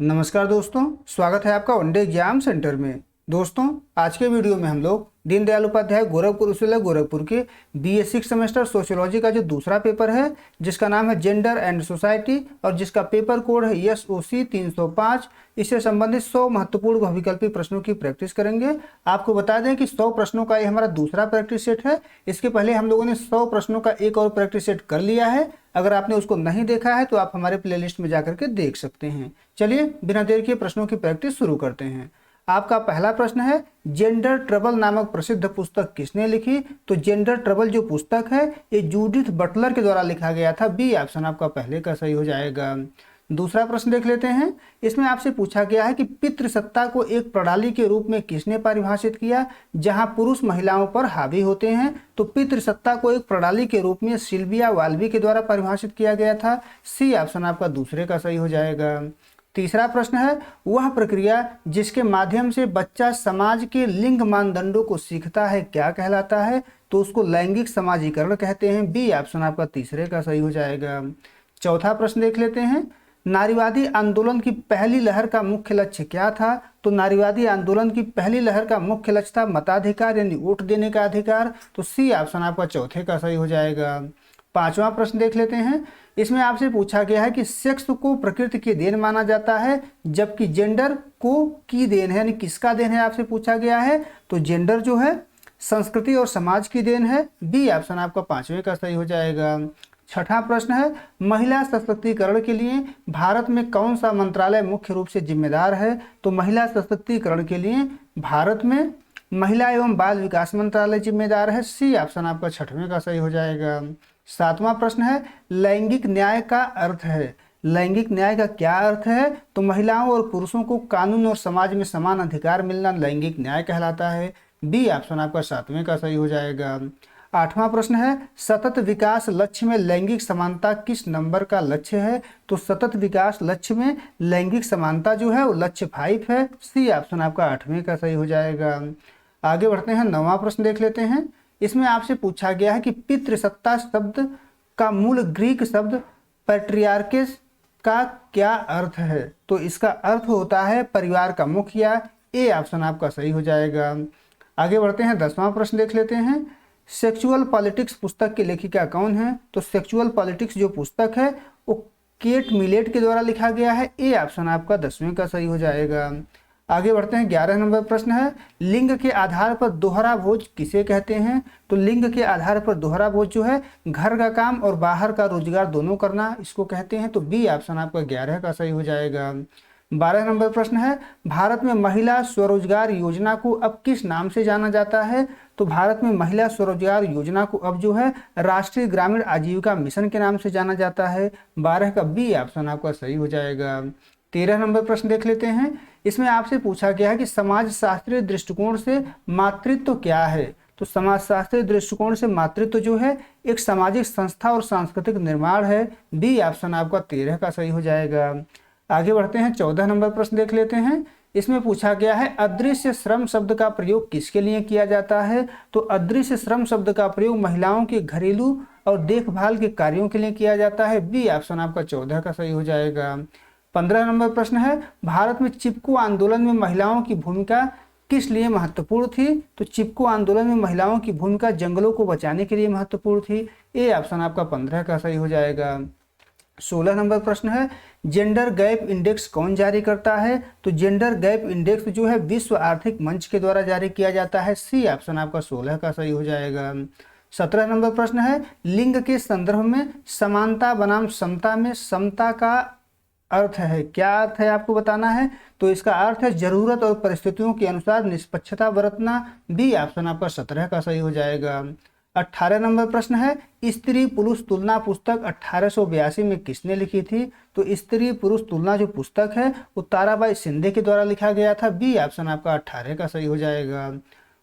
नमस्कार दोस्तों, स्वागत है आपका वनडे एग्जाम सेंटर में। दोस्तों, आज के वीडियो में हम लोग दीनदयाल उपाध्याय गोरखपुर विश्वविद्यालय गोरखपुर के BA 6 सेमेस्टर सोशियोलॉजी का जो दूसरा पेपर है, जिसका नाम है जेंडर एंड सोसाइटी और जिसका पेपर कोड है SOC 305, इससे संबंधित 100 महत्वपूर्ण बहुविकल्पी प्रश्नों की प्रैक्टिस करेंगे। आपको बता दें कि 100 प्रश्नों का ये हमारा दूसरा प्रैक्टिस सेट है। इसके पहले हम लोगों ने 100 प्रश्नों का एक और प्रैक्टिस सेट कर लिया है। अगर आपने उसको नहीं देखा है तो आप हमारे प्लेलिस्ट में जाकर के देख सकते हैं। चलिए बिना देर के प्रश्नों की प्रैक्टिस शुरू करते हैं। आपका पहला प्रश्न है, जेंडर ट्रबल नामक प्रसिद्ध पुस्तक किसने लिखी? तो जेंडर ट्रबल जो पुस्तक है ये जूडिथ बटलर के द्वारा लिखा गया था। बी ऑप्शन आपका पहले का सही हो जाएगा। दूसरा प्रश्न देख लेते हैं। इसमें आपसे पूछा गया है कि पितृसत्ता को एक प्रणाली के रूप में किसने परिभाषित किया जहां पुरुष महिलाओं पर हावी होते हैं? तो पितृसत्ता को एक प्रणाली के रूप में सिल्विया वाल्बी के द्वारा परिभाषित किया गया था। सी ऑप्शन आपका दूसरे का सही हो जाएगा। तीसरा प्रश्न है, वह प्रक्रिया जिसके माध्यम से बच्चा समाज के लिंग मानदंडों को सीखता है क्या कहलाता है? तो उसको लैंगिक समाजीकरण कहते हैं। बी ऑप्शन आपका तीसरे का सही हो जाएगा। चौथा प्रश्न देख लेते हैं। नारीवादी आंदोलन की पहली लहर का मुख्य लक्ष्य क्या था? तो नारीवादी आंदोलन की पहली लहर का मुख्य लक्ष्य था मताधिकार यानी वोट देने का अधिकार। तो सी ऑप्शन आपका चौथे का सही हो जाएगा। पांचवा प्रश्न देख लेते हैं। इसमें आपसे पूछा गया है कि सेक्स को प्रकृति की देन माना जाता है जबकि जेंडर को की देन है, यानी किसका देन है आपसे पूछा गया है? तो जेंडर जो है संस्कृति और समाज की देन है। बी ऑप्शन आपका पांचवें का सही हो जाएगा। छठा प्रश्न है, महिला सशक्तिकरण के लिए भारत में कौन सा मंत्रालय मुख्य रूप से जिम्मेदार है? तो महिला सशक्तिकरण के लिए भारत में महिला एवं बाल विकास मंत्रालय जिम्मेदार है। सी ऑप्शन आपका छठवें का सही हो जाएगा। सातवां प्रश्न है, लैंगिक न्याय का अर्थ है। लैंगिक न्याय का क्या अर्थ है? तो महिलाओं और पुरुषों को कानून और समाज में समान अधिकार मिलना लैंगिक न्याय कहलाता है। बी ऑप्शन आपका सातवें का सही हो जाएगा। आठवां प्रश्न है, सतत विकास लक्ष्य में लैंगिक समानता किस नंबर का लक्ष्य है? तो सतत विकास लक्ष्य में लैंगिक समानता जो है वो लक्ष्य 5 है। सी ऑप्शन आपका आठवें का सही हो जाएगा। आगे बढ़ते हैं, नौवां प्रश्न देख लेते हैं। इसमें आपसे पूछा गया है कि पितृसत्ता शब्द का मूल ग्रीक शब्द पैट्रियार्केस का क्या अर्थ है? तो इसका अर्थ होता है परिवार का मुखिया। ए ऑप्शन आपका सही हो जाएगा। आगे बढ़ते हैं, 10वां प्रश्न देख लेते हैं। सेक्सुअल पॉलिटिक्स पुस्तक की लेखिका कौन है? तो सेक्सुअल पॉलिटिक्स जो पुस्तक है वो केट मिलेट के द्वारा लिखा गया है। ए ऑप्शन आपका 10वें का सही हो जाएगा। आगे बढ़ते हैं, 11 नंबर प्रश्न है, लिंग के आधार पर दोहरा भोज किसे कहते हैं? तो लिंग के आधार पर दोहरा भोज जो है घर का काम और बाहर का रोजगार दोनों करना, इसको कहते हैं। तो बी ऑप्शन आपका 11 का सही हो जाएगा। 12 नंबर प्रश्न है, भारत में महिला स्वरोजगार योजना को अब किस नाम से जाना जाता है? तो भारत में महिला स्वरोजगार योजना को अब जो है राष्ट्रीय ग्रामीण आजीविका मिशन के नाम से जाना जाता है। 12 का बी ऑप्शन आपका सही हो जाएगा। 13 नंबर प्रश्न देख लेते हैं। इसमें आपसे पूछा गया है कि समाज शास्त्रीय दृष्टिकोण से मातृत्व क्या है? तो समाज शास्त्रीय दृष्टिकोण से मातृत्व जो है एक सामाजिक संस्था और सांस्कृतिक निर्माण है। बी ऑप्शन आपका 13 का सही हो जाएगा। आगे बढ़ते हैं, 14 नंबर प्रश्न देख लेते हैं। इसमें पूछा गया है अदृश्य श्रम शब्द का प्रयोग किसके लिए किया जाता है? तो अदृश्य श्रम शब्द का प्रयोग महिलाओं के घरेलू और देखभाल के कार्यों के लिए किया जाता है। बी ऑप्शन आपका 14 का सही हो जाएगा। 15 नंबर प्रश्न है, भारत में चिपको आंदोलन में महिलाओं की भूमिका किस लिए महत्वपूर्ण थी? तो चिपको आंदोलन में महिलाओं की भूमिका जंगलों को बचाने के लिए महत्वपूर्ण थी। ए ऑप्शन आपका 15 का सही हो जाएगा। 16 नंबर प्रश्न है, जेंडर गैप इंडेक्स कौन जारी करता है? तो जेंडर गैप इंडेक्स जो है विश्व आर्थिक मंच के द्वारा जारी किया जाता है। सी ऑप्शन आपका 16 का सही हो जाएगा। 17 नंबर प्रश्न है, लिंग के संदर्भ में समानता बनाम समता में समता का अर्थ है, क्या अर्थ है आपको बताना है? तो इसका अर्थ है जरूरत और परिस्थितियों के अनुसार निष्पक्षता बरतना। बी ऑप्शन आपका 17 का सही हो जाएगा। 18 नंबर प्रश्न है, स्त्री पुरुष तुलना पुस्तक 1882 में किसने लिखी थी? तो स्त्री पुरुष तुलना जो पुस्तक है वो ताराबाई शिंदे के द्वारा लिखा गया था। बी ऑप्शन आपका 18 का सही हो जाएगा।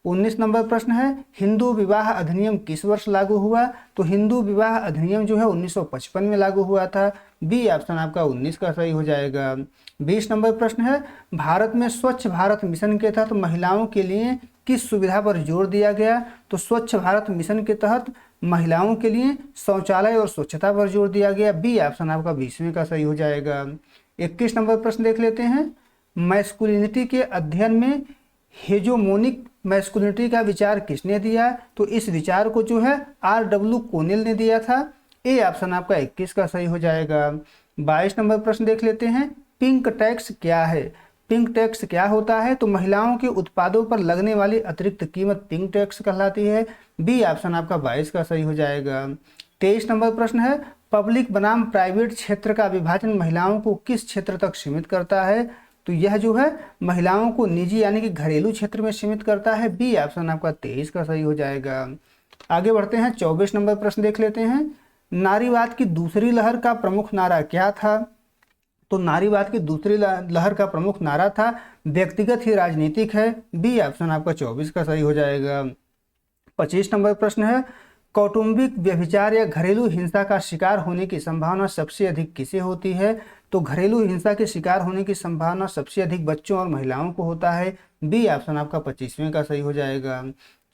19 नंबर प्रश्न है, हिंदू विवाह अधिनियम किस वर्ष लागू हुआ? तो हिंदू विवाह अधिनियम जो है 1955 में लागू हुआ था। बी ऑप्शन आपका 19 का सही हो जाएगा। 20 नंबर प्रश्न है, भारत में स्वच्छ भारत मिशन के तहत महिलाओं के लिए किस सुविधा पर जोर दिया गया? तो स्वच्छ भारत मिशन के तहत महिलाओं के लिए शौचालय और स्वच्छता पर जोर दिया गया। बी ऑप्शन आपका 20वें का सही हो जाएगा। 21 नंबर प्रश्न देख लेते हैं। मैस्कुलिनिटी के अध्ययन में हेजोमोनिक मैस्कुलिनिटी का विचार किसने दिया? तो इस विचार को जो है R.W. कोनेल ने दिया था। ए ऑप्शन आपका 21 का सही हो जाएगा। 22 नंबर प्रश्न देख लेते हैं। पिंक टैक्स क्या है? पिंक टैक्स क्या होता है? तो महिलाओं के उत्पादों पर लगने वाली अतिरिक्त कीमत पिंक टैक्स कहलाती है। बी ऑप्शन आपका 22 का सही हो जाएगा। 23 नंबर प्रश्न है। पब्लिक बनाम प्राइवेट क्षेत्र का विभाजन महिलाओं को किस क्षेत्र तक सीमित करता है? तो यह जो है महिलाओं को निजी यानी कि घरेलू क्षेत्र में सीमित करता है। बी ऑप्शन आपका 23 का सही हो जाएगा। आगे बढ़ते हैं। 24 नंबर प्रश्न देख लेते हैं। नारीवाद की दूसरी लहर का प्रमुख नारा क्या था? तो नारीवाद की दूसरी लहर का प्रमुख नारा था व्यक्तिगत ही राजनीतिक है। बी ऑप्शन आपका 24 का सही हो जाएगा। 25 नंबर प्रश्न है। कौटुंबिक व्यभिचार या घरेलू हिंसा का शिकार होने की संभावना सबसे अधिक किसे होती है? तो घरेलू हिंसा के शिकार होने की संभावना सबसे अधिक बच्चों और महिलाओं को होता है। बी ऑप्शन आपका 25वें का सही हो जाएगा।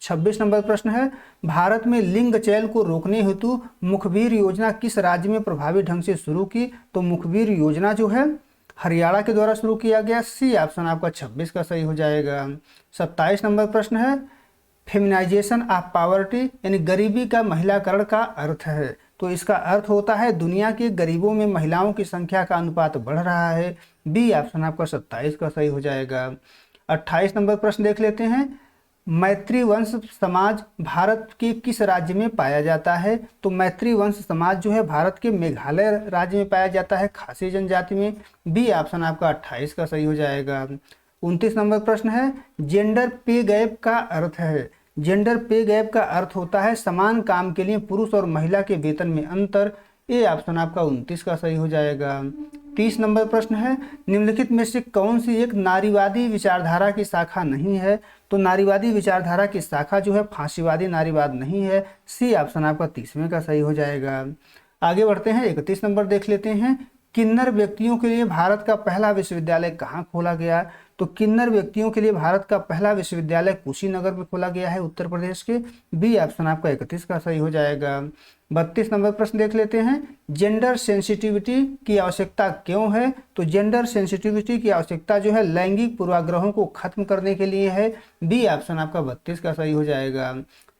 26 नंबर प्रश्न है। भारत में लिंग चयन को रोकने हेतु मुखबिर योजना किस राज्य में प्रभावी ढंग से शुरू की? तो मुखबिर योजना जो है हरियाणा के द्वारा शुरू किया गया। सी ऑप्शन आपका 26 का सही हो जाएगा। 27 नंबर प्रश्न है। फेमिनाइजेशन ऑफ पॉवर्टी यानी गरीबी का महिलाकरण का अर्थ है? तो इसका अर्थ होता है दुनिया के गरीबों में महिलाओं की संख्या का अनुपात बढ़ रहा है। बी ऑप्शन आपका 27 का सही हो जाएगा। 28 नंबर प्रश्न देख लेते हैं। मैत्री वंश समाज भारत के किस राज्य में पाया जाता है? तो मैत्री वंश समाज जो है भारत के मेघालय राज्य में पाया जाता है, खासी जनजाति में। बी ऑप्शन आपका 28 का सही हो जाएगा। 29 नंबर प्रश्न है। जेंडर पे गैप का अर्थ है? जेंडर पे गैप का अर्थ होता है समान काम के लिए पुरुष और महिला के वेतन में अंतर। ए ऑप्शन आपका 29 का सही हो जाएगा। 30 नंबर प्रश्न है। निम्नलिखित में से कौन सी एक नारीवादी विचारधारा की शाखा नहीं है? तो नारीवादी विचारधारा की शाखा जो है फांसीवादी नारीवाद नहीं है। सी ऑप्शन आपका 30वें का सही हो जाएगा। आगे बढ़ते हैं। 31 नंबर देख लेते हैं। किन्नर व्यक्तियों के लिए भारत का पहला विश्वविद्यालय कहाँ खोला गया? तो किन्नर व्यक्तियों के लिए भारत का पहला विश्वविद्यालय कुशीनगर में खोला गया है, उत्तर प्रदेश के। बी ऑप्शन आपका 31 का सही हो जाएगा। 32 नंबर प्रश्न देख लेते हैं। जेंडर सेंसिटिविटी की आवश्यकता क्यों है? तो जेंडर सेंसिटिविटी की आवश्यकता जो है लैंगिक पूर्वाग्रहों को खत्म करने के लिए है। बी ऑप्शन आपका 32 का सही हो जाएगा।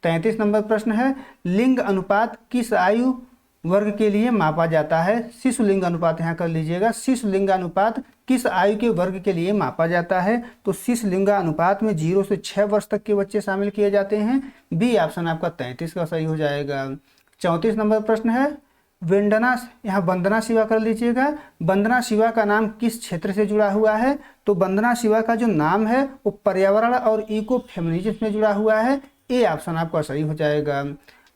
33 नंबर प्रश्न है। लिंग अनुपात किस आयु वर्ग के लिए मापा जाता है? शिशु लिंग अनुपात यहाँ कर लीजिएगा। शिशु लिंग अनुपात किस आयु के वर्ग के लिए मापा जाता है? तो शिशु लिंग अनुपात में 0 से 6 वर्ष तक के बच्चे शामिल किए जाते हैं। बी ऑप्शन आपका 33 का सही हो जाएगा। 34 नंबर प्रश्न है। वंदना, यहाँ वंदना शिवा कर लीजिएगा। वंदना शिवा का नाम किस क्षेत्र से जुड़ा हुआ है? तो वंदना शिवा का जो नाम है वो पर्यावरण और इको फेमिनिज्म में जुड़ा हुआ है। ए ऑप्शन आपका सही हो जाएगा।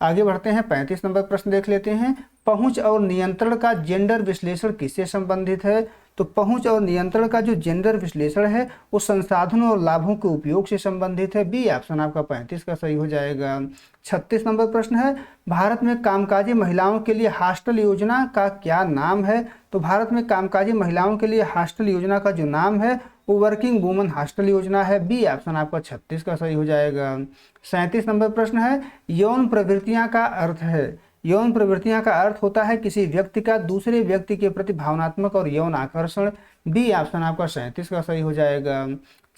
आगे बढ़ते हैं। 35 नंबर प्रश्न देख लेते हैं। पहुंच और नियंत्रण का जेंडर विश्लेषण किससे संबंधित है? तो पहुंच और नियंत्रण का जो जेंडर विश्लेषण है वो संसाधनों और लाभों के उपयोग से संबंधित है। बी ऑप्शन आपका 35 का सही हो जाएगा। 36 नंबर प्रश्न है। भारत में कामकाजी महिलाओं के लिए हॉस्टल योजना का क्या नाम है? तो भारत में कामकाजी महिलाओं के लिए हॉस्टल योजना का जो नाम है वो वर्किंग वुमन हॉस्टल योजना है। बी ऑप्शन आपका 36 का सही हो जाएगा। 37 नंबर प्रश्न है। यौन प्रवृत्तियां का अर्थ है? यौन प्रवृत्तियां का अर्थ होता है किसी व्यक्ति का दूसरे व्यक्ति के प्रति भावनात्मक और यौन आकर्षण। बी ऑप्शन आपका 37 का सही हो जाएगा।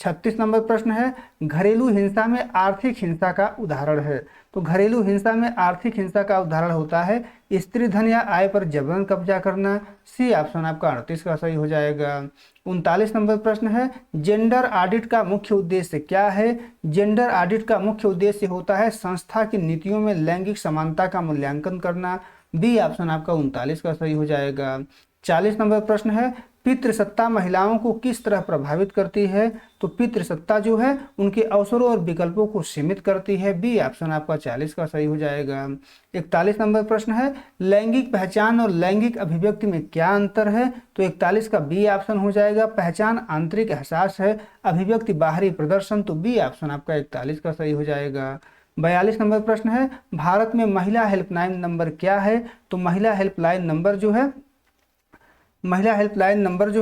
36 नंबर प्रश्न है। घरेलू हिंसा में आर्थिक हिंसा का उदाहरण है? तो घरेलू हिंसा में आर्थिक हिंसा का उदाहरण होता है स्त्री धन या आय पर जबरन कब्जा करना। सी ऑप्शन आपका 38 का सही हो जाएगा। 39 नंबर प्रश्न है। जेंडर ऑडिट का मुख्य उद्देश्य क्या है? जेंडर ऑडिट का मुख्य उद्देश्य होता है संस्था की नीतियों में लैंगिक समानता का मूल्यांकन करना। बी ऑप्शन आपका 39 का सही हो जाएगा। 40 नंबर प्रश्न है। पितृसत्ता महिलाओं को किस तरह प्रभावित करती है? तो पितृसत्ता जो है उनके अवसरों और विकल्पों को सीमित करती है। बी ऑप्शन आपका 40 का सही हो जाएगा। 41 नंबर प्रश्न है। लैंगिक पहचान और लैंगिक अभिव्यक्ति में क्या अंतर है? तो 41 का बी ऑप्शन हो जाएगा। पहचान आंतरिक एहसास है, अभिव्यक्ति बाहरी प्रदर्शन। तो बी ऑप्शन आपका 41 का सही हो जाएगा। 42 नंबर प्रश्न है। भारत में महिला हेल्पलाइन नंबर क्या है? तो महिला हेल्पलाइन नंबर जो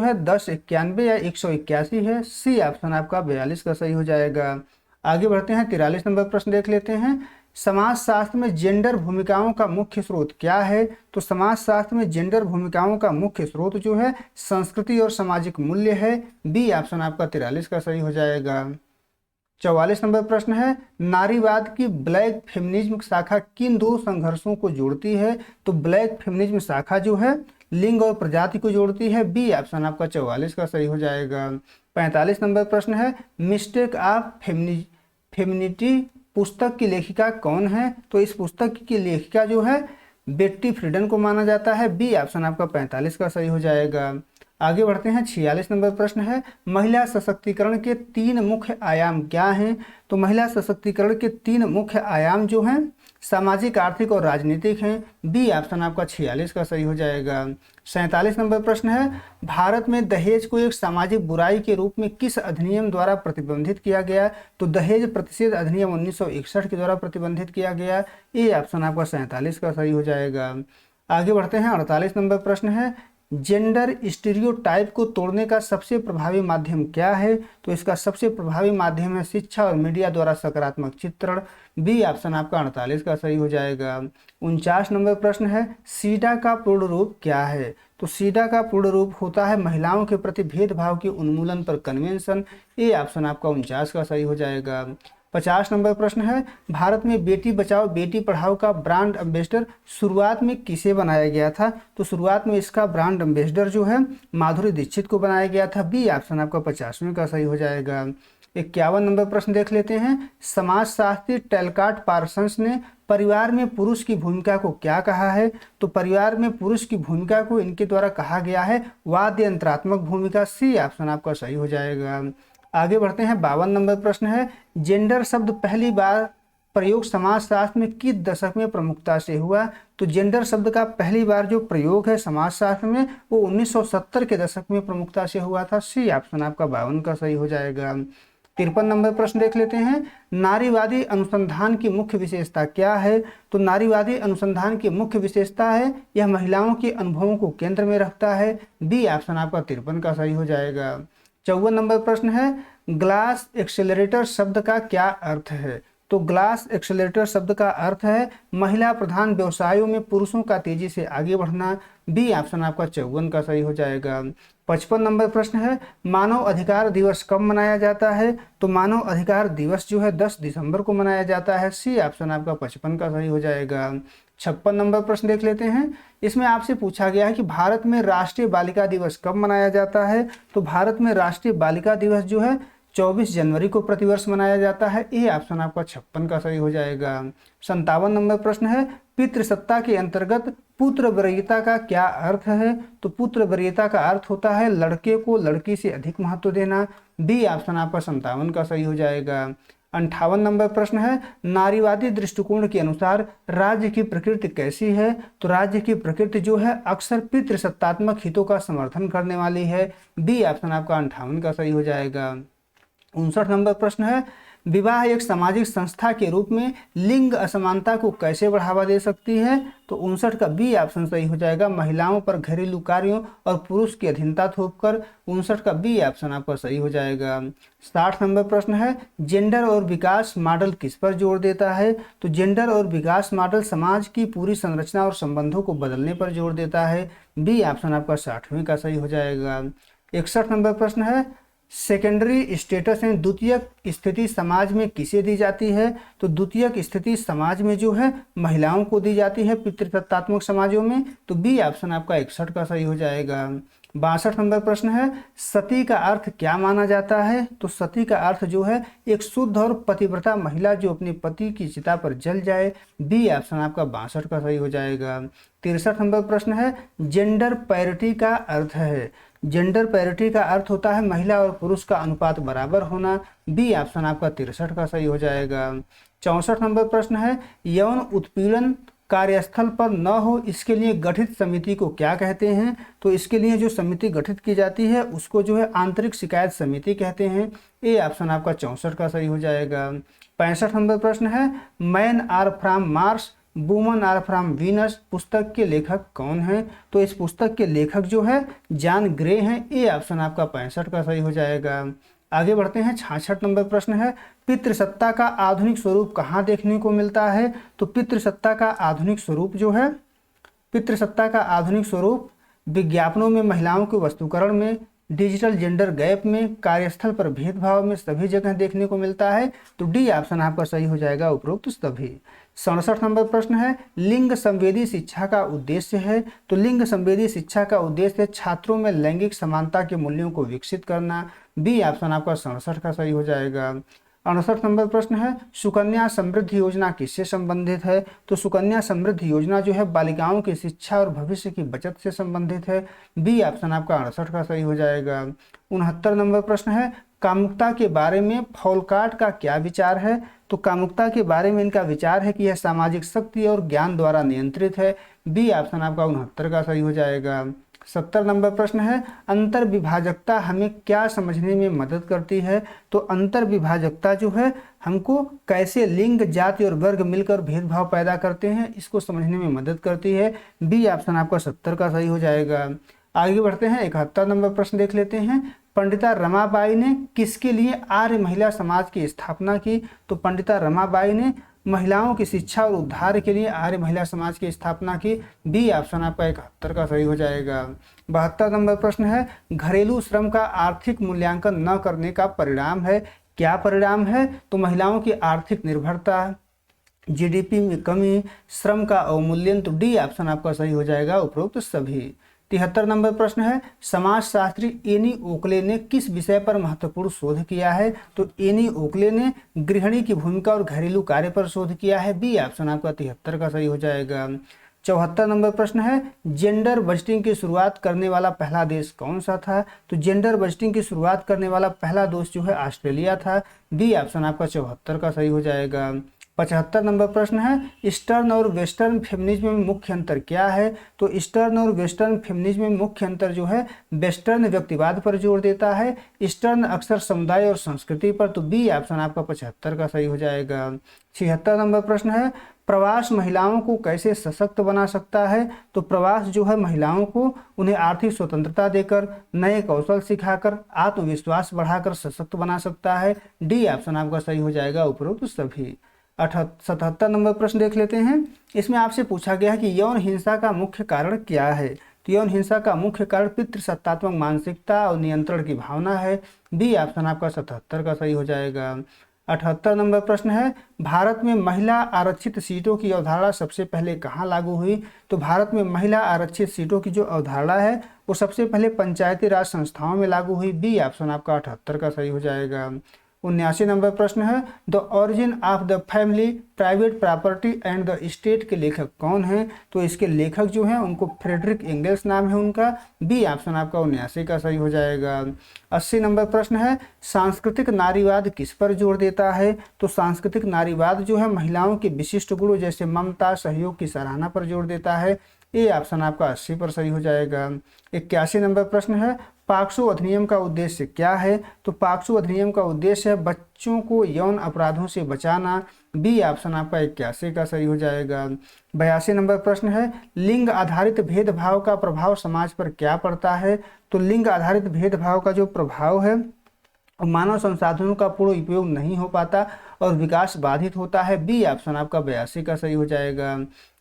है 1091 या 181 है। सी ऑप्शन आपका 42 का सही हो जाएगा। आगे बढ़ते हैं। 43 नंबर प्रश्न देख लेते हैं। समाजशास्त्र में जेंडर भूमिकाओं का मुख्य स्रोत क्या है? तो समाजशास्त्र में जेंडर भूमिकाओं का मुख्य स्रोत जो है संस्कृति और सामाजिक मूल्य है। बी ऑप्शन आपका 43 का सही हो जाएगा। 44 नंबर प्रश्न है, नारीवाद की ब्लैक फेमिनिज्म शाखा किन दो संघर्षों को जोड़ती है? तो ब्लैक फेमिनिज्म शाखा जो है लिंग और प्रजाति को जोड़ती है। बी ऑप्शन आपका 44 का सही हो जाएगा। 45 नंबर प्रश्न है, मिस्टेक ऑफ फेमिनिटी पुस्तक की लेखिका कौन है? तो इस पुस्तक की लेखिका जो है बेट्टी फ्रीडन को माना जाता है। बी ऑप्शन आपका 45 का सही हो जाएगा। आगे बढ़ते हैं। 46 नंबर प्रश्न है, महिला सशक्तिकरण के 3 मुख्य आयाम क्या हैं? तो महिला सशक्तिकरण के 3 मुख्य आयाम जो हैं सामाजिक, आर्थिक और राजनीतिक हैं। बी ऑप्शन आपका 46 का सही हो जाएगा। 47 नंबर प्रश्न है, भारत में दहेज को एक सामाजिक बुराई के रूप में किस अधिनियम द्वारा प्रतिबंधित किया गया? तो दहेज प्रतिषेध अधिनियम 1961 के द्वारा प्रतिबंधित किया गया। ए ऑप्शन आपका 47 का सही हो जाएगा। आगे बढ़ते हैं। 48 नंबर प्रश्न है, जेंडर स्टीरियोटाइप को तोड़ने का सबसे प्रभावी माध्यम क्या है? तो इसका सबसे प्रभावी माध्यम है शिक्षा और मीडिया द्वारा सकारात्मक चित्रण। बी ऑप्शन आपका 48 का सही हो जाएगा। 49 नंबर प्रश्न है, सीडा का पूर्ण रूप क्या है? तो सीडा का पूर्ण रूप होता है महिलाओं के प्रति भेदभाव के उन्मूलन पर कन्वेंशन। ए ऑप्शन आपका 49 का सही हो जाएगा। 50 नंबर प्रश्न है, भारत में बेटी बचाओ बेटी पढ़ाओ का ब्रांड एम्बेसडर शुरुआत में किसे बनाया गया था? तो शुरुआत में इसका ब्रांड एम्बेसडर जो है माधुरी दीक्षित को बनाया गया था। बी ऑप्शन आपका 50वें का सही हो जाएगा। 51 नंबर प्रश्न देख लेते हैं। समाजशास्त्री टैलकाट पार्सन्स ने परिवार में पुरुष की भूमिका को क्या कहा है? तो परिवार में पुरुष की भूमिका को इनके द्वारा कहा गया है वाद्य यंत्रात्मक भूमिका। सी ऑप्शन आपका सही हो जाएगा। आगे बढ़ते हैं। 52 नंबर प्रश्न है, जेंडर शब्द पहली बार प्रयोग समाजशास्त्र में किस दशक में प्रमुखता से हुआ? तो जेंडर शब्द का पहली बार जो प्रयोग है समाजशास्त्र में वो 1970 के दशक में प्रमुखता से हुआ था। सी ऑप्शन आपका 52 का सही हो जाएगा। 53 नंबर प्रश्न देख लेते हैं। नारीवादी अनुसंधान की मुख्य विशेषता क्या है? तो नारीवादी अनुसंधान की मुख्य विशेषता है यह महिलाओं के अनुभवों को केंद्र में रखता है। बी ऑप्शन आपका 53 का सही हो जाएगा। 54 नंबर प्रश्न है, ग्लास एक्सेलरेटर शब्द का क्या अर्थ है? तो ग्लास एक्सेलरेटर शब्द का अर्थ है महिला प्रधान व्यवसायों में पुरुषों का तेजी से आगे बढ़ना। बी ऑप्शन आपका 54 का सही हो जाएगा। 55 नंबर प्रश्न है, मानव अधिकार दिवस कब मनाया जाता है? तो मानव अधिकार दिवस जो है 10 दिसंबर को मनाया जाता है। सी ऑप्शन आपका 55 का सही हो जाएगा। 56 नंबर प्रश्न देख लेते हैं। इसमें आपसे पूछा गया है कि भारत में राष्ट्रीय बालिका दिवस कब मनाया जाता है? तो भारत में राष्ट्रीय बालिका दिवस जो है 24 जनवरी को प्रतिवर्ष मनाया जाता है। ए ऑप्शन आपका 56 का सही हो जाएगा। 57 नंबर प्रश्न है, पितृसत्ता के अंतर्गत पुत्र वरीयता का क्या अर्थ है? तो पुत्र वरीयता का अर्थ होता है लड़के को लड़की से अधिक महत्व देना। बी ऑप्शन आपका 57 का सही हो जाएगा। 58 नंबर प्रश्न है, नारीवादी दृष्टिकोण के अनुसार राज्य की प्रकृति कैसी है? तो राज्य की प्रकृति जो है अक्सर पितृसत्तात्मक हितों का समर्थन करने वाली है। बी ऑप्शन आपका 58 का सही हो जाएगा। 59 नंबर प्रश्न है, विवाह एक सामाजिक संस्था के रूप में लिंग असमानता को कैसे बढ़ावा दे सकती है? तो 59 का बी ऑप्शन सही हो जाएगा, महिलाओं पर घरेलू कार्यों और पुरुष की अधीनता थोपकर। 59 का बी ऑप्शन आपका सही हो जाएगा। 60 नंबर प्रश्न है, जेंडर और विकास मॉडल किस पर जोर देता है? तो जेंडर और विकास मॉडल समाज की पूरी संरचना और संबंधों को बदलने पर जोर देता है। बी ऑप्शन आपका 60वें का सही हो जाएगा। 61 नंबर प्रश्न है, सेकेंडरी स्टेटस यानी द्वितीयक स्थिति समाज में किसे दी जाती है? तो द्वितीयक स्थिति समाज में जो है महिलाओं को दी जाती है पितृसत्तात्मक समाजों में। तो बी ऑप्शन आपका 61 का सही हो जाएगा। 62 नंबर प्रश्न है, सती का अर्थ क्या माना जाता है? तो सती का अर्थ जो है एक शुद्ध और पतिव्रता महिला जो अपने पति की चिता पर जल जाए। बी ऑप्शन आपका 62 का सही हो जाएगा। 63 नंबर प्रश्न है, जेंडर पैरिटी का अर्थ है? जेंडर पैरिटी का अर्थ होता है महिला और पुरुष का अनुपात बराबर होना। बी ऑप्शन आपका 63 का सही हो जाएगा। 64 नंबर प्रश्न है, यौन उत्पीड़न कार्यस्थल पर न हो इसके लिए गठित समिति को क्या कहते हैं? तो इसके लिए जो समिति गठित की जाती है उसको जो है आंतरिक शिकायत समिति कहते हैं। ए ऑप्शन आपका 64 का सही हो जाएगा। 65 नंबर प्रश्न है, man are from Mars woman are from Venus पुस्तक के लेखक कौन हैं? तो इस पुस्तक के लेखक जो है जॉन ग्रे हैं। ए ऑप्शन आपका 65 का सही हो जाएगा। आगे बढ़ते हैं। 66 नंबर प्रश्न है, पितृसत्ता का आधुनिक स्वरूप कहाँ देखने को मिलता है? तो पितृसत्ता का आधुनिक स्वरूप जो है, पितृसत्ता का आधुनिक स्वरूप विज्ञापनों में, महिलाओं के वस्तुकरण में, डिजिटल जेंडर गैप में, कार्यस्थल पर भेदभाव में, सभी जगह देखने को मिलता है। तो डी ऑप्शन आपका सही हो जाएगा, उपरोक्त सभी। 67 नंबर प्रश्न है, लिंग संवेदी शिक्षा का उद्देश्य है? तो लिंग संवेदी शिक्षा का उद्देश्य छात्रों में लैंगिक समानता के मूल्यों को विकसित करना। बी ऑप्शन आपका 67 का सही हो जाएगा। 68 नंबर प्रश्न है, सुकन्या समृद्धि योजना किससे संबंधित है? तो सुकन्या समृद्धि योजना जो है बालिकाओं की शिक्षा और भविष्य की बचत से संबंधित है। बी ऑप्शन आपका 68 का सही हो जाएगा। 69 नंबर प्रश्न है, कामुकता के बारे में फौलकाट का क्या विचार है? तो कामुकता के बारे में इनका विचार है कि यह सामाजिक शक्ति और ज्ञान द्वारा नियंत्रित है। बी ऑप्शन आपका 69 का सही हो जाएगा। 70 नंबर प्रश्न है, अंतर विभाजकता हमें क्या समझने में मदद करती है? तो अंतर विभाजकता जो है हमको कैसे लिंग, जाति और वर्ग मिलकर भेदभाव पैदा करते हैं, इसको समझने में मदद करती है। बी ऑप्शन आपका 70 का सही हो जाएगा। आगे बढ़ते हैं। 71 नंबर प्रश्न देख लेते हैं। पंडिता रमाबाई ने किसके लिए आर्य महिला समाज की स्थापना की? तो पंडिता रमाबाई ने महिलाओं की शिक्षा और उद्धार के लिए आर्य महिला समाज की स्थापना की। बी ऑप्शन आपका 71 का सही हो जाएगा। 72 नंबर प्रश्न है, घरेलू श्रम का आर्थिक मूल्यांकन न करने का परिणाम है? क्या परिणाम है? तो महिलाओं की आर्थिक निर्भरता, जीडीपी में कमी, श्रम का अवमूल्यन। तो डी ऑप्शन आपका सही हो जाएगा, उपरोक्त सभी। 73 नंबर प्रश्न है, समाजशास्त्री एनी ओकले ने किस विषय पर महत्वपूर्ण शोध किया है? तो एनी ओकले ने गृहिणी की भूमिका और घरेलू कार्य पर शोध किया है। बी ऑप्शन आपका 73 का सही हो जाएगा। 74 नंबर प्रश्न है, जेंडर बजटिंग की शुरुआत करने वाला पहला देश कौन सा था? तो जेंडर बजटिंग की शुरुआत करने वाला पहला देश जो है ऑस्ट्रेलिया था। बी ऑप्शन आपका 74 का सही हो जाएगा। 75 नंबर प्रश्न है, ईस्टर्न और वेस्टर्न फेमिनिज्म में मुख्य अंतर क्या है? तो ईस्टर्न और वेस्टर्न फेमिनिज्म में मुख्य अंतर जो है, वेस्टर्न व्यक्तिवाद पर जोर देता है, ईस्टर्न अक्सर समुदाय और संस्कृति पर। तो बी ऑप्शन आपका 75 का सही हो जाएगा। 76 नंबर प्रश्न है, प्रवास महिलाओं को कैसे सशक्त बना सकता है? तो प्रवास जो है महिलाओं को उन्हें आर्थिक स्वतंत्रता देकर, नए कौशल सिखाकर, आत्मविश्वास बढ़ाकर सशक्त बना सकता है। डी ऑप्शन आपका सही हो जाएगा, उपरोक्त सभी। 77 नंबर प्रश्न देख लेते हैं। इसमें आपसे पूछा गया है कि यौन हिंसा का मुख्य कारण क्या है? तो यौन हिंसा का मुख्य कारण पितृसत्तात्मक मानसिकता और नियंत्रण की भावना है। बी ऑप्शन आपका 77 का सही हो जाएगा। 78 नंबर प्रश्न है, भारत में महिला आरक्षित सीटों की अवधारणा सबसे पहले कहाँ लागू हुई? तो भारत में महिला आरक्षित सीटों की जो अवधारणा है वो सबसे पहले पंचायती राज संस्थाओं में लागू हुई। बी ऑप्शन आपका 78 का सही हो जाएगा। 79 नंबर प्रश्न है, the origin of the family, private property and the state के लेखक कौन हैं? तो इसके लेखक जो हैं उनको फ्रेडरिक एंगल्स नाम है उनका। बी ऑप्शन आपका 79 का सही हो जाएगा। 80 नंबर प्रश्न है, सांस्कृतिक नारीवाद किस पर जोर देता है? तो सांस्कृतिक नारीवाद जो है महिलाओं के विशिष्ट गुणों जैसे ममता, सहयोग की सराहना पर जोर देता है। ए ऑप्शन आपका 80 पर सही हो जाएगा। 81 नंबर प्रश्न है, पॉक्सो अधिनियम का उद्देश्य क्या है? तो पॉक्सो अधिनियम का उद्देश्य है बच्चों को यौन अपराधों से बचाना। बी ऑप्शन आपका 81 का सही हो जाएगा। 82 नंबर प्रश्न है, लिंग आधारित भेदभाव का प्रभाव समाज पर क्या पड़ता है? तो लिंग आधारित भेदभाव का जो प्रभाव है, मानव संसाधनों का पूर्ण उपयोग नहीं हो पाता और विकास बाधित होता है। बी ऑप्शन आपका 82 का सही हो जाएगा।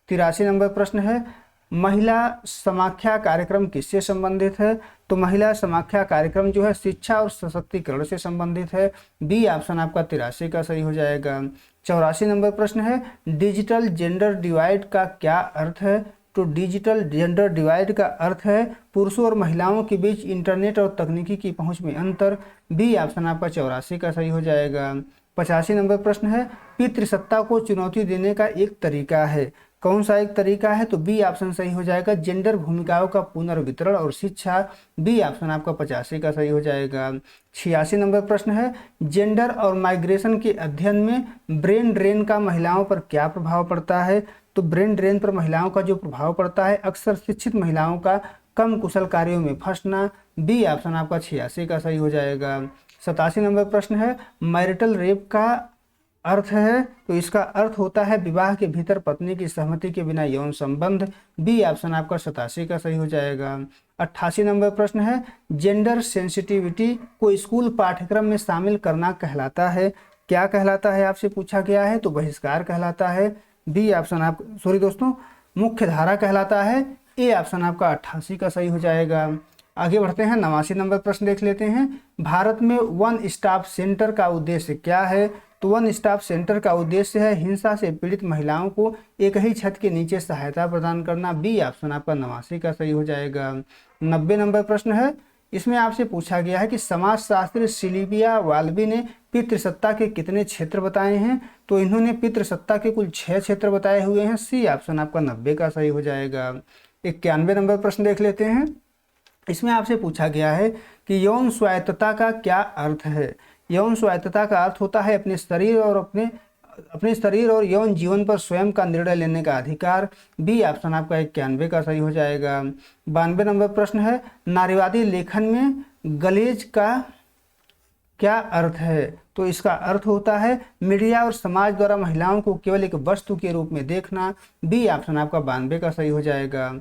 83 नंबर प्रश्न है, महिला समाख्या कार्यक्रम किससे संबंधित है? तो महिला समाख्या कार्यक्रम जो है शिक्षा और सशक्तिकरण से संबंधित है। बी ऑप्शन आपका 83 का सही हो जाएगा। 84 नंबर प्रश्न है, डिजिटल जेंडर डिवाइड का क्या अर्थ है? तो डिजिटल जेंडर डिवाइड का अर्थ है पुरुषों और महिलाओं के बीच इंटरनेट और तकनीकी की पहुंच में अंतर। बी ऑप्शन आपका 84 का सही हो जाएगा। 85 नंबर प्रश्न है, पितृसत्ता को चुनौती देने का एक तरीका है, कौन सा एक तरीका है? तो बी ऑप्शन सही हो जाएगा, जेंडर भूमिकाओं का पुनर्वितरण और शिक्षा। बी ऑप्शन आपका 85 का सही हो जाएगा। 86 नंबर प्रश्न है, जेंडर और माइग्रेशन के अध्ययन में ब्रेन ड्रेन का महिलाओं पर क्या प्रभाव पड़ता है? तो ब्रेन ड्रेन पर महिलाओं का जो प्रभाव पड़ता है, अक्सर शिक्षित महिलाओं का कम कुशल कार्यों में फंसना। बी ऑप्शन आपका 86 का सही हो जाएगा। 87 नंबर प्रश्न है, मैरिटल रेप का अर्थ है तो इसका अर्थ होता है विवाह के भीतर पत्नी की सहमति के बिना यौन संबंध। बी ऑप्शन आपका 87 का सही हो जाएगा। 88 नंबर प्रश्न है, जेंडर सेंसिटिविटी को स्कूल पाठ्यक्रम में शामिल करना कहलाता है, क्या कहलाता है आपसे पूछा गया है, तो बहिष्कार कहलाता है। बी ऑप्शन आप सॉरी दोस्तों, मुख्य धारा कहलाता है। ए ऑप्शन आपका 88 का सही हो जाएगा। आगे बढ़ते हैं, 89 नंबर प्रश्न देख लेते हैं। भारत में वन स्टॉप सेंटर का उद्देश्य क्या है, तो वन स्टॉप सेंटर का उद्देश्य है हिंसा से पीड़ित महिलाओं को एक ही छत के नीचे सहायता प्रदान करना। बी ऑप्शन आपका 89 का सही हो जाएगा। 90 नंबर प्रश्न है, इसमें आपसे पूछा गया है कि समाजशास्त्री सिल्विया वाल्बी ने पितृसत्ता के कितने क्षेत्र बताए हैं, तो इन्होंने पितृसत्ता के कुल 6 क्षेत्र बताए हुए हैं। सी ऑप्शन आपका 90 का सही हो जाएगा। 91 नंबर प्रश्न देख लेते हैं। इसमें आपसे पूछा गया है कि यौन स्वायत्तता का क्या अर्थ है। यौन स्वायत्तता का अर्थ होता है अपने शरीर और यौन जीवन पर स्वयं का निर्णय लेने का अधिकार। बी ऑप्शन आपका 91 का सही हो जाएगा। 92 नंबर प्रश्न है, नारीवादी लेखन में गलेज का क्या अर्थ है, तो इसका अर्थ होता है मीडिया और समाज द्वारा महिलाओं को केवल एक वस्तु के रूप में देखना। बी ऑप्शन आपका 92 का सही हो जाएगा।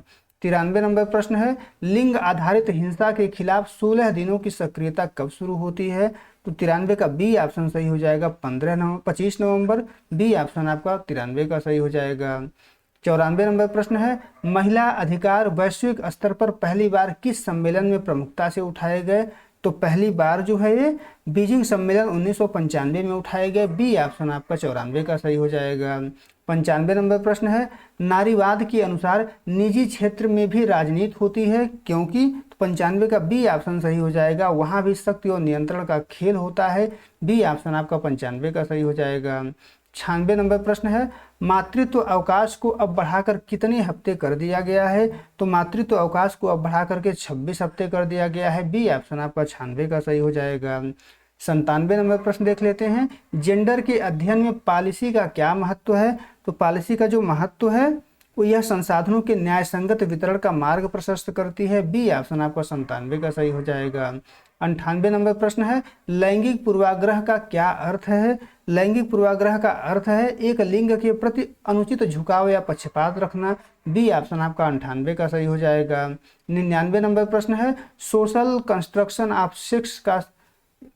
93 नंबर प्रश्न है, लिंग आधारित हिंसा के खिलाफ 16 दिनों की सक्रियता कब शुरू होती है, तो 93 का बी ऑप्शन सही हो जाएगा 25 नवंबर। बी ऑप्शन आपका 93 का सही हो जाएगा। 94 नंबर प्रश्न है, महिला अधिकार वैश्विक स्तर पर पहली बार किस सम्मेलन में प्रमुखता से उठाए गए, तो पहली बार जो है ये बीजिंग सम्मेलन 1995 में उठाए गए। बी ऑप्शन आपका 94 का सही हो जाएगा। 95 नंबर प्रश्न है, नारीवाद के अनुसार निजी क्षेत्र में भी राजनीति होती है, क्योंकि 95 का बी ऑप्शन सही हो जाएगा। वहां भी शक्ति और नियंत्रण का खेल होता है। बी ऑप्शन आपका 95 का सही हो जाएगा। 96 नंबर प्रश्न है, मातृत्व अवकाश को अब बढ़ाकर कितने हफ्ते कर दिया गया है, तो मातृत्व अवकाश को अब बढ़ाकर के 26 हफ्ते कर दिया गया है। बी ऑप्शन आपका 96 का सही हो जाएगा। 97 नंबर प्रश्न देख लेते हैं, जेंडर के अध्ययन में पॉलिसी का क्या महत्व है, तो पॉलिसी का जो महत्व है वो यह संसाधनों के न्याय संगत वितरण का मार्ग प्रशस्त करती है। बी ऑप्शन आपका 97 का सही हो जाएगा। 98 नंबर प्रश्न है, लैंगिक पूर्वाग्रह का क्या अर्थ है। लैंगिक पूर्वाग्रह का अर्थ है एक लिंग के प्रति अनुचित झुकाव या पक्षपात रखना। बी ऑप्शन आपका 98 का सही हो जाएगा। 99 नंबर प्रश्न है, सोशल कंस्ट्रक्शन ऑफ सेक्स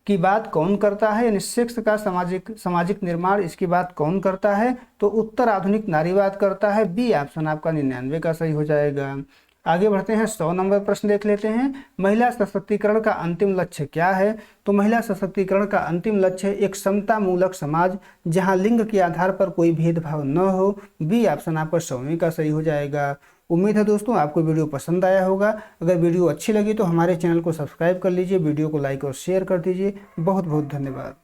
की बात कौन करता है, यानी सेक्स का सामाजिक निर्माण, इसकी बात कौन करता है, तो उत्तर आधुनिक नारीवाद करता है। बी ऑप्शन आपका 99 का सही हो जाएगा। आगे बढ़ते हैं, 100 नंबर प्रश्न देख लेते हैं, महिला सशक्तिकरण का अंतिम लक्ष्य क्या है, तो महिला सशक्तिकरण का अंतिम लक्ष्य एक समता मूलक समाज जहां लिंग के आधार पर कोई भेदभाव न हो। बी ऑप्शन आपका 100 का सही हो जाएगा। उम्मीद है दोस्तों आपको वीडियो पसंद आया होगा। अगर वीडियो अच्छी लगी तो हमारे चैनल को सब्सक्राइब कर लीजिए, वीडियो को लाइक और शेयर कर दीजिए। बहुत बहुत धन्यवाद।